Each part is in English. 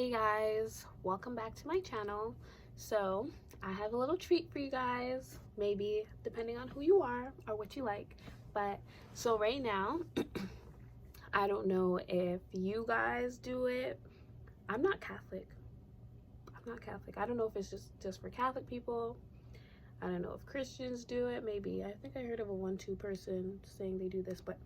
Hey guys, welcome back to my channel. So I have a little treat for you guys, maybe depending on who you are or what you like. But so right now I don't know if you guys do it. I'm not Catholic. I don't know if it's just for Catholic people. I don't know if Christians do it. Maybe I think I heard of a 1-2 person saying they do this, but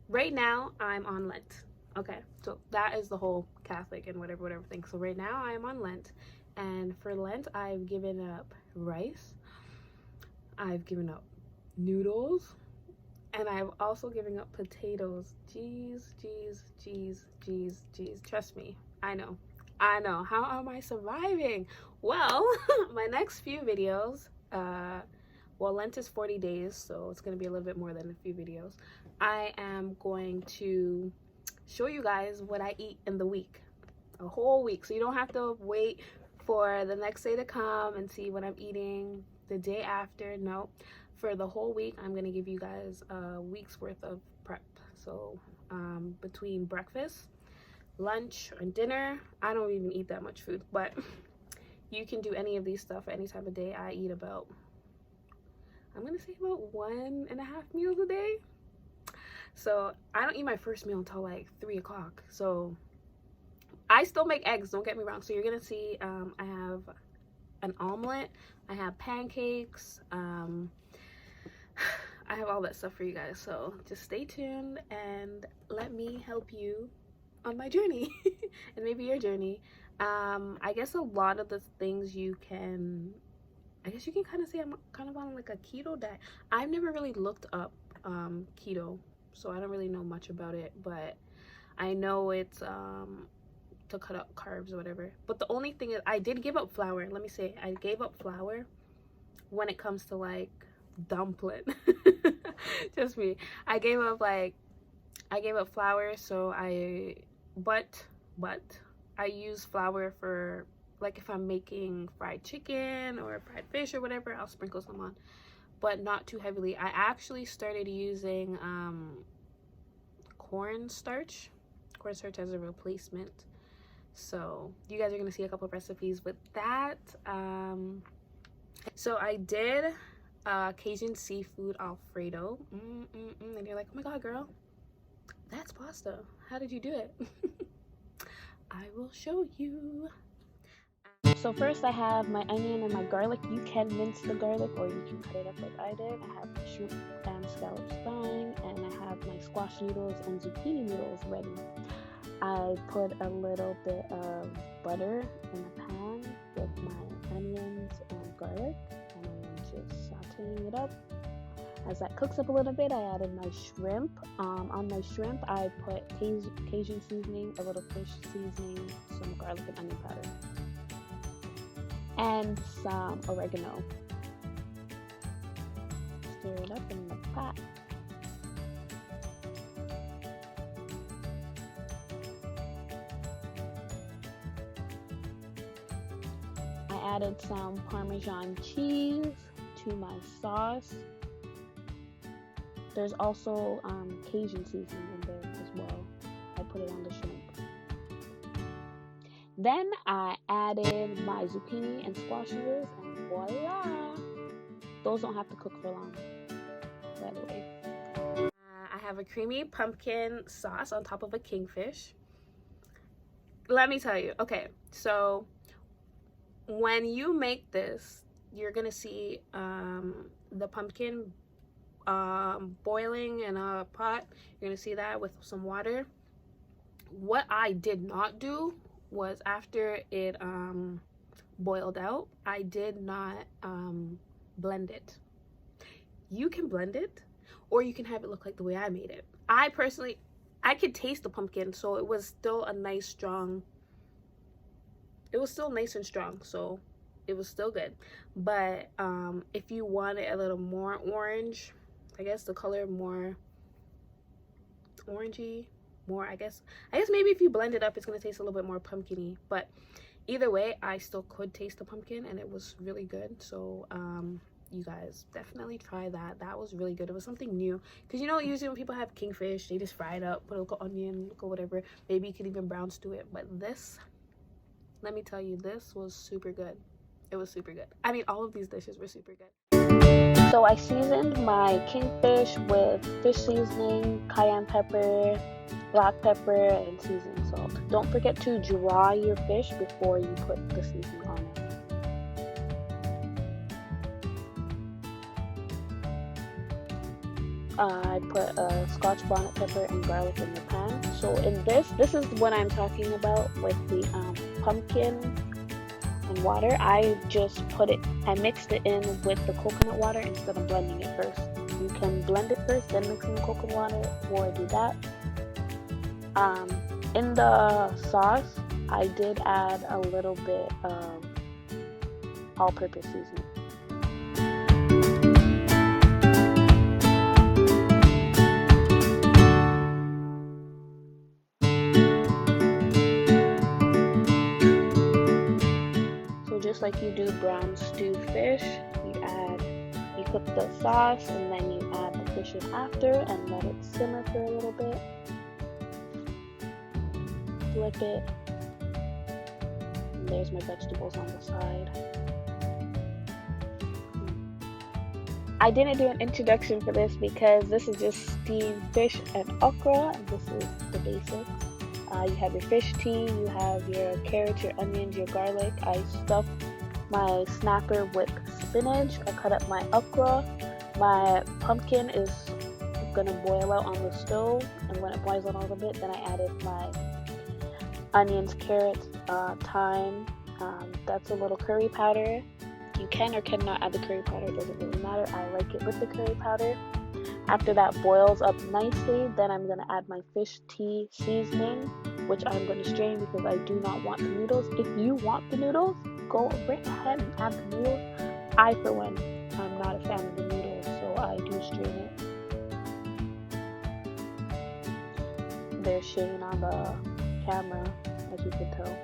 right now I'm on Lent. Okay, so that is the whole Catholic and whatever thing. So right now I am on Lent, and for Lent I've given up rice, I've given up noodles, and I've also given up potatoes. Jeez. Trust me, I know. How am I surviving? Well, my next few videos, well, Lent is 40 days, so it's going to be a little bit more than a few videos. I am going to show you guys what I eat in the week, a whole week, so you don't have to wait for the next day to come and see what I'm eating the day after. No, for the whole week I'm going to give you guys a week's worth of prep. So between breakfast, lunch, and dinner, I don't even eat that much food, but you can do any of these stuff any time of day. I eat about, I'm gonna say about 1.5 meals a day. So I don't eat my first meal until like 3 o'clock. So I still make eggs, don't get me wrong. So you're gonna see I have an omelet, I have pancakes, I have all that stuff for you guys. So just stay tuned and let me help you on my journey and maybe your journey. I guess a lot of the things you can, I guess you can kind of say I'm kind of on like a keto diet. I've never really looked up keto, so I don't really know much about it, but I know it's to cut out carbs or whatever. But the only thing is I did give up flour. Let me say I gave up flour when it comes to like dumpling. Just me. I gave up flour, so but I use flour for like if I'm making fried chicken or fried fish or whatever, I'll sprinkle some on, but not too heavily. I actually started using cornstarch as a replacement. So you guys are gonna see a couple of recipes with that. So I did Cajun seafood Alfredo. And you're like, oh my god, girl, that's pasta. How did you do it? I will show you. So first I have my onion and my garlic. You can mince the garlic or you can cut it up like I did. I have my shrimp and scallops thawing, and I have my squash noodles and zucchini noodles ready. I put a little bit of butter in the pan with my onions and garlic, and I'm just sauteing it up. As that cooks up a little bit, I added my shrimp. On my shrimp, I put Cajun seasoning, a little fish seasoning, some garlic and onion powder, and some oregano. Stir it up in the pot. I added some Parmesan cheese to my sauce. There's also Cajun seasoning in there as well. I put it on the shrimp. Then I added my zucchini and squash noodles, and voila! Those don't have to cook for long, by the way. I have a creamy pumpkin sauce on top of a Kingfish. Let me tell you, okay, so when you make this, you're gonna see the pumpkin boiling in a pot. You're gonna see that with some water. What I did not do was after it boiled out, I did not blend it. You can blend it, or you can have it look like the way I made it. I could taste the pumpkin, so it was still a nice strong, it was still nice and strong, so it was still good. But if you want it a little more orange, I guess the color more orangey, more, I guess maybe if you blend it up, it's gonna taste a little bit more pumpkin-y. But either way, I still could taste the pumpkin, and it was really good. So you guys definitely try that. That was really good. It was something new, because you know usually when people have Kingfish, they just fry it up, put a little onion, little whatever. Maybe you could even brown stew it, but this let me tell you, this was super good. It was super good. I mean, all of these dishes were super good. So I seasoned my kingfish with fish seasoning, cayenne pepper, black pepper, and seasoning salt. Don't forget to dry your fish before you put the seasoning on it. I put a Scotch bonnet pepper and garlic in the pan. So in this is what I'm talking about with the pumpkin and water. I just mixed it in with the coconut water instead of blending it first. You can blend it first, then mix in the coconut water, or do that. In the sauce, I did add a little bit of all-purpose seasoning. Just like you do brown stew fish, you cook the sauce and then you add the fish in after and let it simmer for a little bit. Flip it. And there's my vegetables on the side. I didn't do an introduction for this because this is just steamed fish and okra, and this is the basics. You have your fish tea, you have your carrots, your onions, your garlic. I stuffed my snapper with spinach. I cut up my okra. My pumpkin is gonna boil out on the stove, and when it boils out a little bit, then I added my onions, carrots, thyme. That's a little curry powder. You can or cannot add the curry powder, it doesn't really matter. I like it with the curry powder. After that boils up nicely, then I'm going to add my fish tea seasoning, which I'm going to strain because I do not want the noodles. If you want the noodles, go right ahead and add the noodles. I, for one, I'm not a fan of the noodles, so I do strain it. There's Shane on the camera, as you can tell.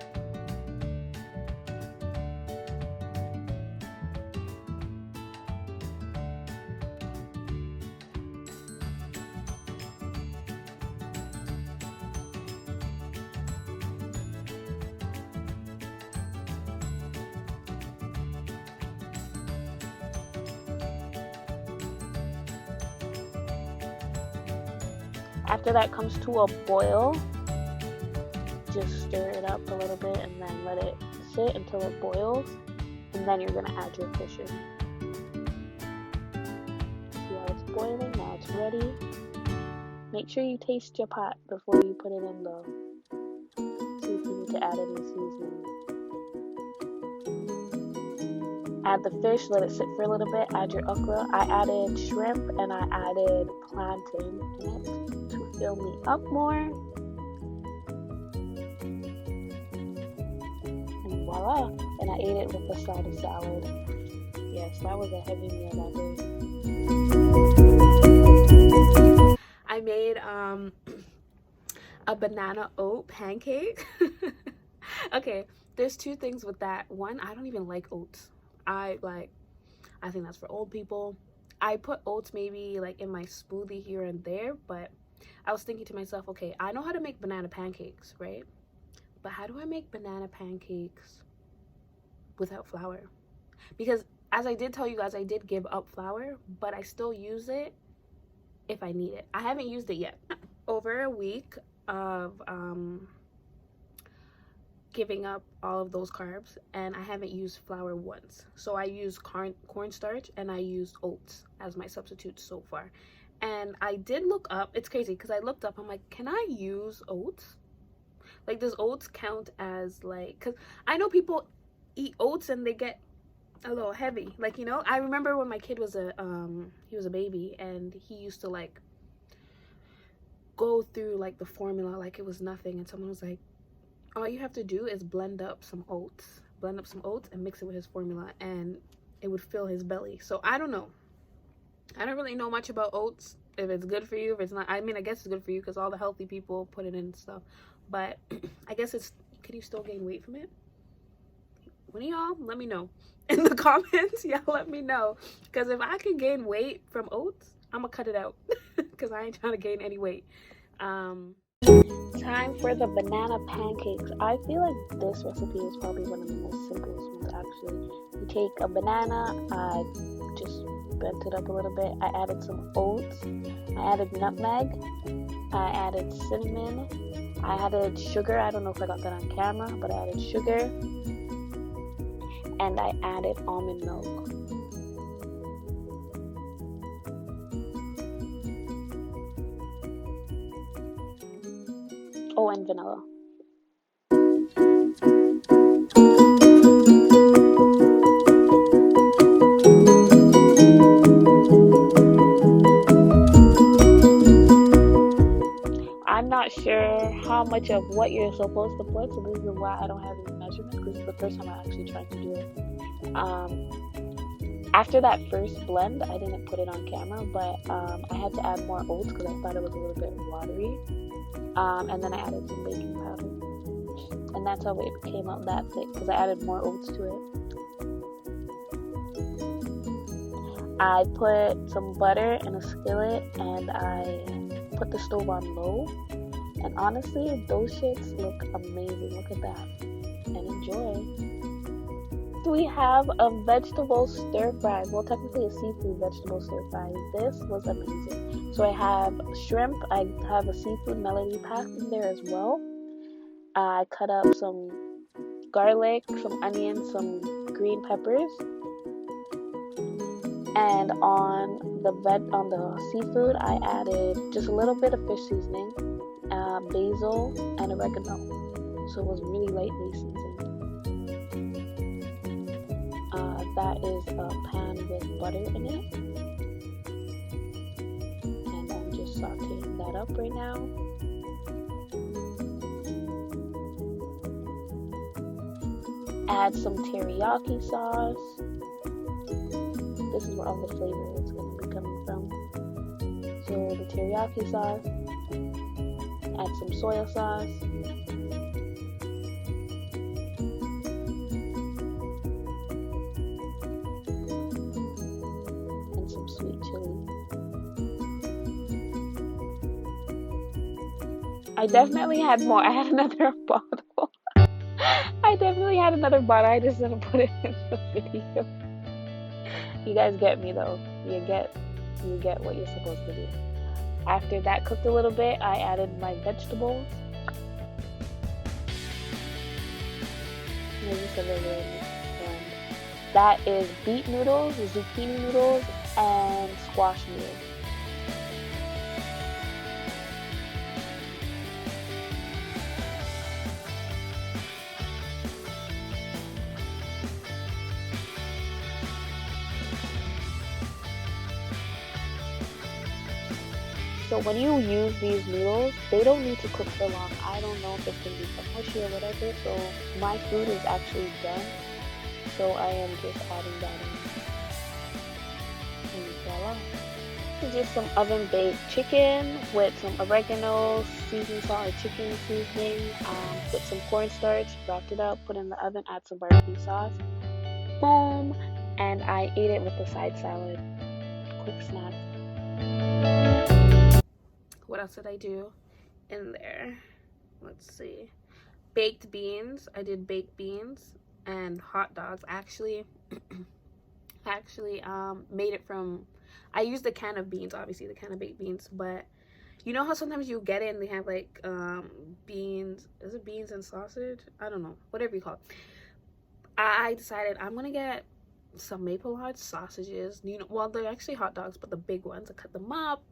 After that comes to a boil, just stir it up a little bit and then let it sit until it boils, and then you're going to add your fish in. See how it's boiling? Now it's ready. Make sure you taste your pot before you put it in though. See if you need to add any seasoning. Add the fish, let it sit for a little bit, add your okra. I added shrimp and I added plantain in it to fill me up more. And voila! And I ate it with a side of salad. Yes, that was a heavy meal that day. I made a banana oat pancake. Okay, there's two things with that. One, I don't even like oats. I think that's for old people. I put oats maybe like in my smoothie here and there, but I was thinking to myself, okay, I know how to make banana pancakes, right? But how do I make banana pancakes without flour? Because as I did tell you guys, I did give up flour, but I still use it if I need it. I haven't used it yet. Over a week of giving up all of those carbs, and I haven't used flour once. So I use cornstarch and I used oats as my substitute so far. And I did look up, it's crazy because I looked up, I'm like, can I use oats? Like, does oats count as like, because I know people eat oats and they get a little heavy, like, you know. I remember when my kid was a baby, and he used to like go through like the formula like it was nothing, and someone was like, all you have to do is blend up some oats and mix it with his formula, and it would fill his belly. So I don't know. I don't really know much about oats, if it's good for you, if it's not. I mean, I guess it's good for you because all the healthy people put it in and stuff. But I guess can you still gain weight from it? One of y'all, let me know in the comments. Y'all let me know. Because if I can gain weight from oats, I'm going to cut it out. Because I ain't trying to gain any weight. So time for the banana pancakes. I feel like this recipe is probably one of the most simplest ones actually. You take a banana, I just bent it up a little bit. I added some oats, I added nutmeg, I added cinnamon, I added sugar. I don't know if I got that on camera, but I added sugar, and I added almond milk. Oh, and vanilla. I'm not sure how much of what you're supposed to put, so this is why I don't have any measurements, because it's the first time I'm actually trying to do it. After that first blend, I didn't put it on camera, but I had to add more oats because I thought it was a little bit watery. And then I added some baking powder, and that's how it came out that thick, because I added more oats to it. I put some butter in a skillet, and I put the stove on low, and honestly, those shits look amazing. Look at that, and enjoy. We have a vegetable stir fry. Well, technically a seafood vegetable stir fry. This was amazing. So I have shrimp. I have a seafood melody pack in there as well. I cut up some garlic, some onions, some green peppers, and on the seafood, I added just a little bit of fish seasoning, basil, and oregano. So it was really lightly seasoned. That is a pan with butter in it, and I'm just sauteing that up right now. Add some teriyaki sauce. This is where all the flavor is going to be coming from. So the teriyaki sauce, add some soy sauce, sweet chili. I definitely had more. I had another bottle. I definitely had another bottle. I just didn't put it in the video. You guys get me though. You get what you're supposed to do. After that cooked a little bit, I added my vegetables. That is beet noodles, zucchini noodles, and squash noodles. So when you use these noodles, they don't need to cook for long. I don't know if it's going to be mushy or whatever, so my food is actually done. So I am just adding that in. And voila. This is just some oven baked chicken with some oregano, seasoned salt, or chicken seasoning. Put some cornstarch, wrapped it up, put it in the oven, add some barbecue sauce. Boom! And I ate it with the side salad. Quick snack. What else did I do in there? Let's see. Baked beans. I did baked beans and hot dogs. Actually made it from, I used the can of beans, obviously the can of baked beans, but you know how sometimes you get it and they have like beans, is it beans and sausage? I don't know, whatever you call it. I decided I'm gonna get some Maple Lodge sausages. You know, well, they're actually hot dogs, but the big ones. I cut them up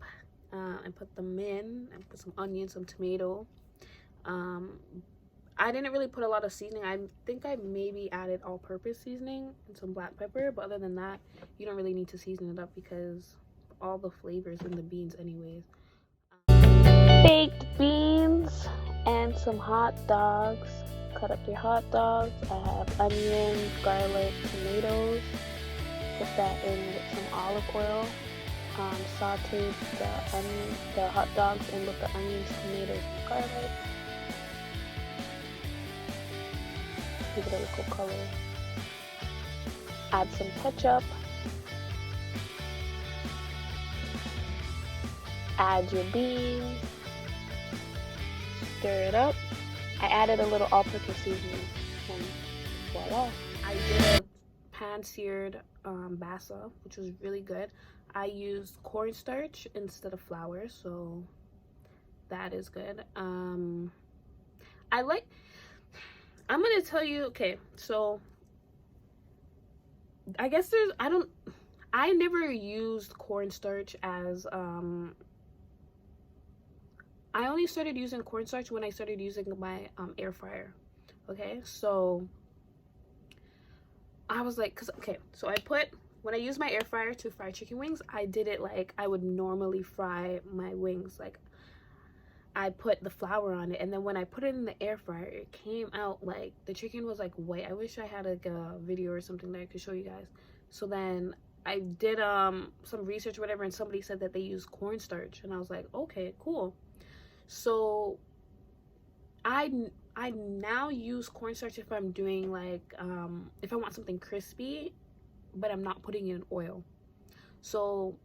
and put them in, and put some onion, some tomato. I didn't really put a lot of seasoning. I think I maybe added all-purpose seasoning and some black pepper, but other than that, you don't really need to season it up because all the flavors in the beans anyways. Baked beans and some hot dogs. Cut up your hot dogs. I have onions, garlic, tomatoes. Put that in with some olive oil. Sauteed the hot dogs in with the onions, tomatoes, and garlic. Give it a little color. Add some ketchup. Add your beans. stir it up. I added a little all-purpose seasoning, and voila. I did a pan-seared basa, which was really good. I used cornstarch instead of flour, so that is good. I'm gonna tell you, okay, so I guess I never used cornstarch as I only started using cornstarch when I started using my air fryer. Okay, so I was like, so when I use my air fryer to fry chicken wings, I did it like I would normally fry my wings. Like, I put the flour on it, and then when I put it in the air fryer, it came out like the chicken was like white. I wish I had like a video or something that I could show you guys. So then I did some research or whatever, and somebody said that they use cornstarch, and I was like, okay, cool. So I now use cornstarch if I'm doing like if I want something crispy, but I'm not putting it in oil. So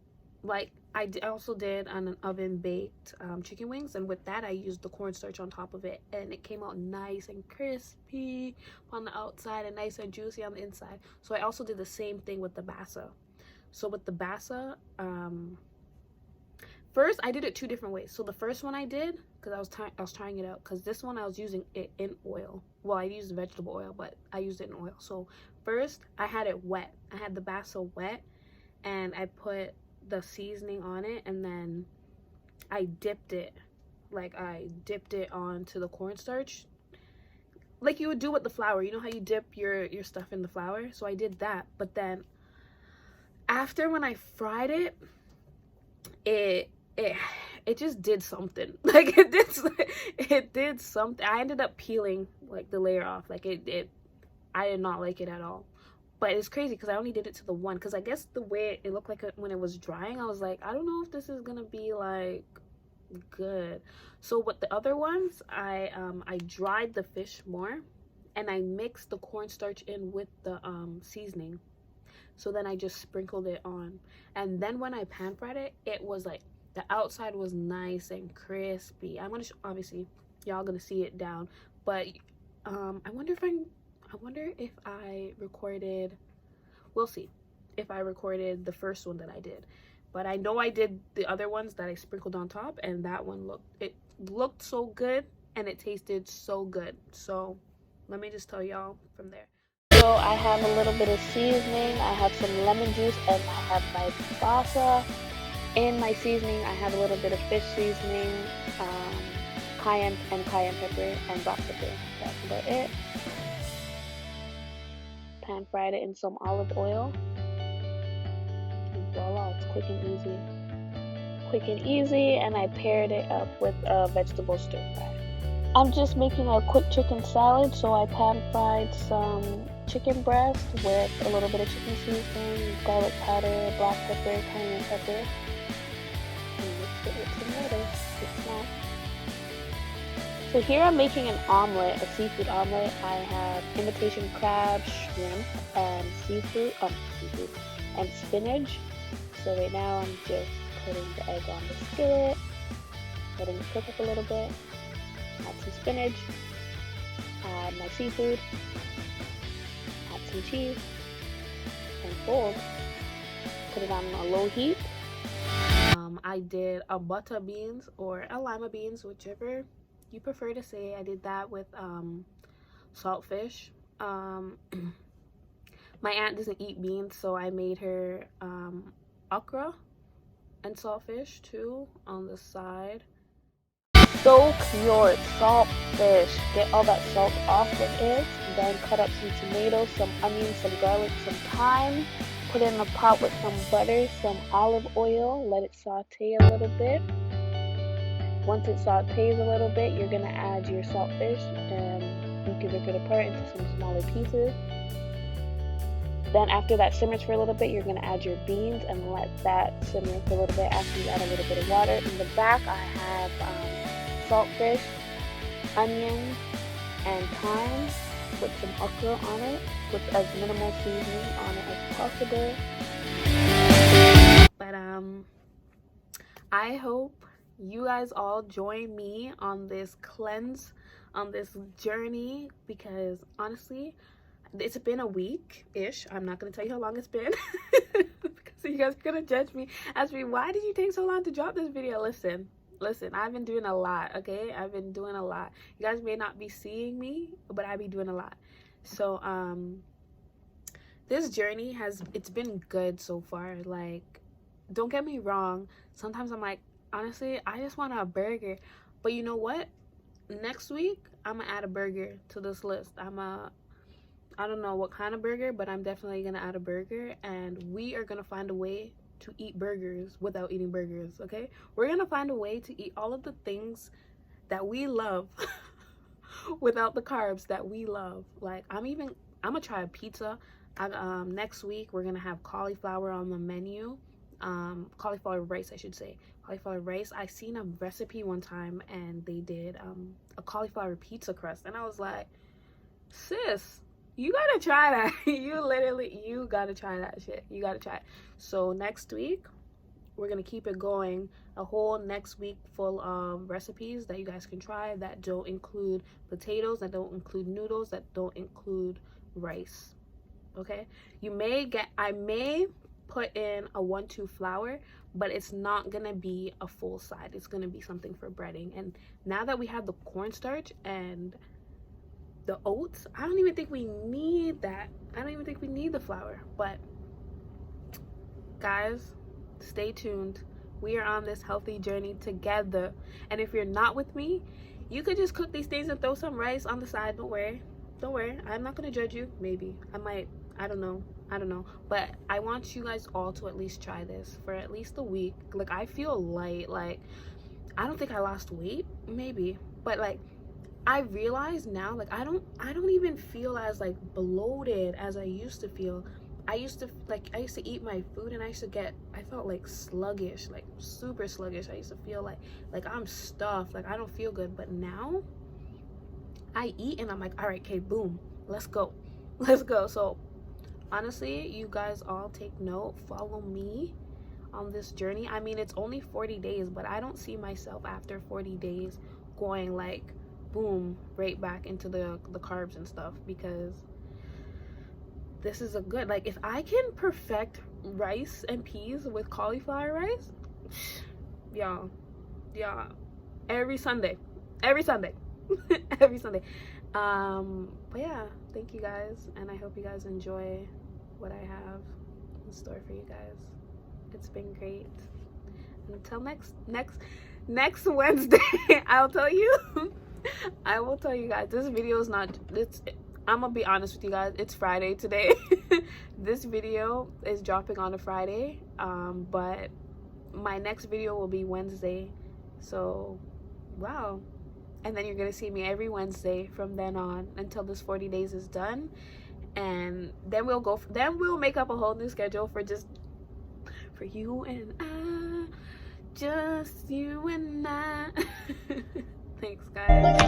like I also did an oven baked chicken wings, and with that I used the cornstarch on top of it, and it came out nice and crispy on the outside and nice and juicy on the inside. So I also did the same thing with the basa. So with the basa, first I did it 2 different ways. So the first one I did, because I was trying it out, because this one I was using it in oil. Well, I used vegetable oil, but I used it in oil. So first I had it wet. I had the basa wet, and I put the seasoning on it, and then I dipped it onto the cornstarch like you would do with the flour. You know how you dip your stuff in the flour? So I did that, but then after, when I fried it, it just did something. Like it did something. I ended up peeling like the layer off. Like I did not like it at all. But it's crazy because I only did it to the one, because I guess the way it looked like when it was drying, I was like, I don't know if this is gonna be like good. So with the other ones, I dried the fish more, and I mixed the cornstarch in with the seasoning. So then I just sprinkled it on, and then when I pan fried it, it was like the outside was nice and crispy. I'm gonna obviously y'all gonna see it down, but I wonder if I recorded, we'll see if I recorded the first one that I did. But I know I did the other ones that I sprinkled on top, and that one looked so good, and it tasted so good. So let me just tell y'all from there. So I have a little bit of seasoning, I have some lemon juice, and I have my basa. In my seasoning, I have a little bit of fish seasoning, cayenne pepper, and black pepper. That's about it. Pan fried it in some olive oil, and voila, it's quick and easy. And I paired it up with a vegetable stir fry. I'm just making a quick chicken salad, so I pan fried some chicken breast with a little bit of chicken seasoning, garlic powder, black pepper, cayenne pepper, and mixed it with some lettuce. It's not. So here I'm making an omelet, a seafood omelet. I have imitation crab, shrimp, and seafood, and spinach. So right now I'm just putting the egg on the skillet, letting it cook up a little bit, add some spinach, add my seafood, add some cheese, and fold. Put it on a low heat. I did a butter beans or a lima beans, whichever you prefer to say. I did that with saltfish. My aunt doesn't eat beans, so I made her okra and saltfish too on the side. Soak your saltfish, get all that salt off of it, then cut up some tomatoes, some onions, some garlic, some thyme. Put it in a pot with some butter, some olive oil, let it saute a little bit. Once it sautés a little bit, you're going to add your saltfish, and you can rip it apart into some smaller pieces. Then after that simmers for a little bit, you're going to add your beans and let that simmer for a little bit after you add a little bit of water. In the back, I have saltfish, onions, and thyme with some okra on it, with as minimal seasoning on it as possible. But I hope you guys all join me on this cleanse, on this journey, because honestly, it's been a week-ish. I'm not gonna tell you how long it's been because you guys are gonna judge me, ask me, why did you take so long to drop this video? Listen, I've been doing a lot, okay? I've been doing a lot. You guys may not be seeing me, but I be doing a lot. So this journey it's been good so far. Like, don't get me wrong, sometimes I'm like, honestly, I just want a burger. But you know what? Next week, I'm gonna add a burger to this list. I don't know what kind of burger, but I'm definitely gonna add a burger, and we are gonna find a way to eat burgers without eating burgers, okay? We're gonna find a way to eat all of the things that we love without the carbs that we love. Like, I'm gonna try a pizza. Next week we're gonna have cauliflower on the menu. Cauliflower rice, I should say. Cauliflower rice. I seen a recipe one time and they did a cauliflower pizza crust, and I was like, sis, you gotta try that. You gotta try that shit. You gotta try it. So next week we're gonna keep it going, a whole next week full of recipes that you guys can try that don't include potatoes, that don't include noodles, that don't include rice. Okay, I may put in a 1-2 flour, but it's not gonna be a full side. It's gonna be something for breading. And now that we have the cornstarch and the oats, I don't even think we need that. I don't even think we need the flour. But guys, stay tuned. We are on this healthy journey together, and if you're not with me, you could just cook these things and throw some rice on the side. Don't worry, I'm not gonna judge you. Maybe I might, I don't know, but I want you guys all to at least try this for at least a week. Like, I feel light. Like, I don't think I lost weight, maybe, but like, I realize now, like, I don't even feel as like bloated as I used to feel. I used to eat my food and I felt like sluggish, like super sluggish. I used to feel like I'm stuffed, like I don't feel good. But now I eat and I'm like, all right, okay, boom, let's go. So honestly, you guys all take note, follow me on this journey. I mean, it's only 40 days, but I don't see myself after 40 days going like boom right back into the carbs and stuff, because this is a good, like, if I can perfect rice and peas with cauliflower rice, y'all, every Sunday every Sunday. But yeah, thank you guys, and I hope you guys enjoy what I have in store for you guys. It's been great. Until next Wednesday, I will tell you guys, this video is not, I'm gonna be honest with you guys, it's Friday today. This video is dropping on a Friday, but my next video will be Wednesday. So wow. And then you're gonna see me every Wednesday from then on until this 40 days is done, and then we'll make up a whole new schedule for you and I, just you and I. Thanks, guys.